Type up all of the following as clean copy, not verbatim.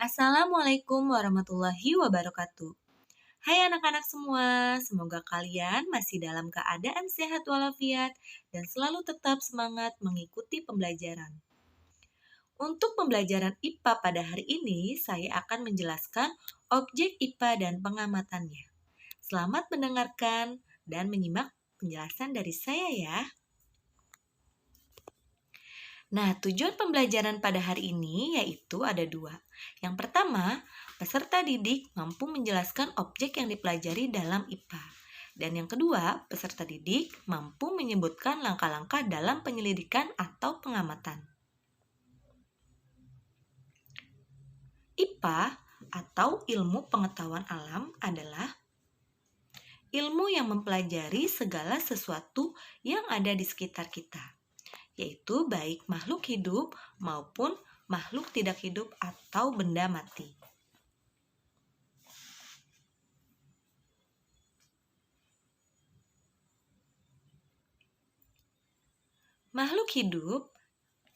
Assalamualaikum warahmatullahi wabarakatuh. Hai anak-anak semua, semoga kalian masih dalam keadaan sehat walafiat dan selalu tetap semangat mengikuti pembelajaran. Untuk pembelajaran IPA pada hari ini, saya akan menjelaskan objek IPA dan pengamatannya. Selamat mendengarkan dan menyimak penjelasan dari saya ya. Nah, tujuan pembelajaran pada hari ini yaitu ada dua. Yang pertama, peserta didik mampu menjelaskan objek yang dipelajari dalam IPA. Dan yang kedua, peserta didik mampu menyebutkan langkah-langkah dalam penyelidikan atau pengamatan. IPA atau ilmu pengetahuan alam adalah ilmu yang mempelajari segala sesuatu yang ada di sekitar kita, yaitu baik makhluk hidup maupun makhluk tidak hidup atau benda mati. Makhluk hidup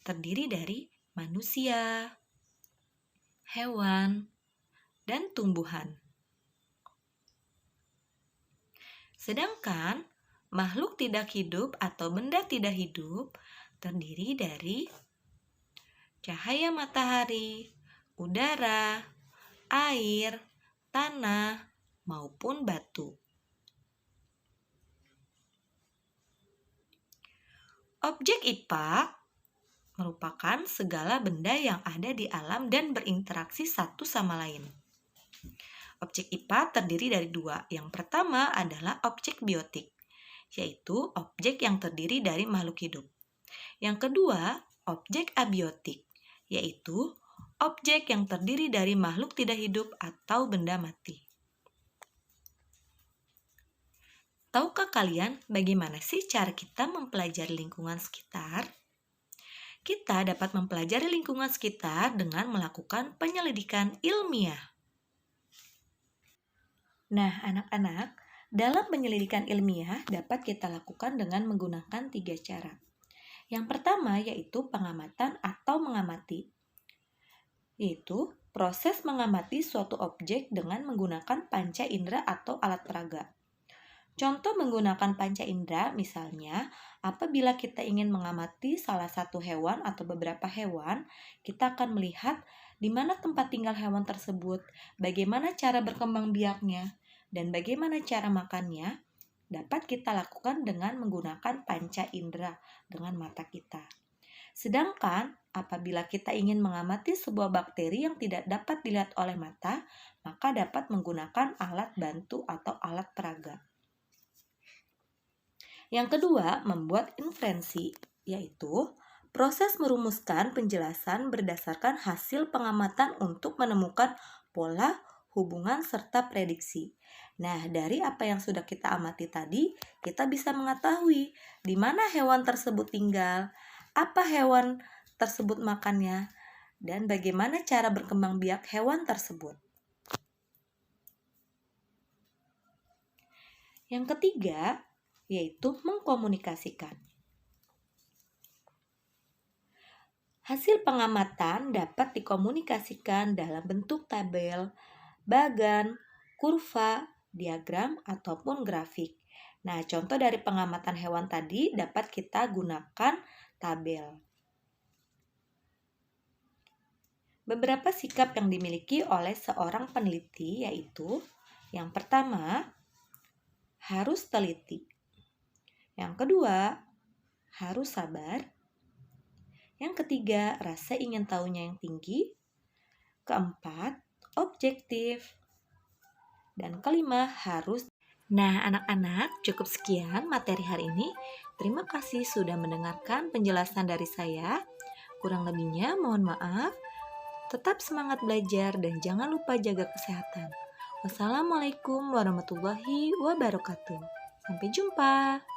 terdiri dari manusia, hewan, dan tumbuhan. Sedangkan makhluk tidak hidup atau benda tidak hidup terdiri dari cahaya matahari, udara, air, tanah, maupun batu. Objek IPA merupakan segala benda yang ada di alam dan berinteraksi satu sama lain. Objek IPA terdiri dari dua. Yang pertama adalah objek biotik, yaitu objek yang terdiri dari makhluk hidup. Yang kedua, objek abiotik, yaitu objek yang terdiri dari makhluk tidak hidup atau benda mati. Tahukah kalian bagaimana sih cara kita mempelajari lingkungan sekitar? Kita dapat mempelajari lingkungan sekitar dengan melakukan penyelidikan ilmiah. Nah, anak-anak, dalam penyelidikan ilmiah dapat kita lakukan dengan menggunakan 3 cara. Yang pertama yaitu pengamatan atau mengamati, yaitu proses mengamati suatu objek dengan menggunakan panca indera atau alat peraga. Contoh menggunakan panca indera misalnya, apabila kita ingin mengamati salah satu hewan atau beberapa hewan, kita akan melihat di mana tempat tinggal hewan tersebut, bagaimana cara berkembang biaknya, dan bagaimana cara makannya, dapat kita lakukan dengan menggunakan panca indera dengan mata kita. Sedangkan apabila kita ingin mengamati sebuah bakteri yang tidak dapat dilihat oleh mata, maka dapat menggunakan alat bantu atau alat peraga. Yang kedua, membuat inferensi, yaitu proses merumuskan penjelasan berdasarkan hasil pengamatan untuk menemukan pola, hubungan, serta prediksi. Nah, dari apa yang sudah kita amati tadi, kita bisa mengetahui di mana hewan tersebut tinggal, apa hewan tersebut makannya, dan bagaimana cara berkembang biak hewan tersebut. Yang ketiga, yaitu mengkomunikasikan. Hasil pengamatan dapat dikomunikasikan dalam bentuk tabel, bagan, kurva, diagram, ataupun grafik. Nah, contoh dari pengamatan hewan tadi dapat kita gunakan tabel. Beberapa sikap yang dimiliki oleh seorang peneliti yaitu yang pertama, harus teliti. Yang kedua, harus sabar. Yang ketiga, rasa ingin tahunya yang tinggi. Keempat, objektif. Dan kelima, harus. Nah, anak-anak, cukup sekian materi hari ini. Terima kasih sudah mendengarkan penjelasan dari saya. Kurang lebihnya, mohon maaf. Tetap semangat belajar dan jangan lupa jaga kesehatan. Wassalamualaikum warahmatullahi wabarakatuh. Sampai jumpa.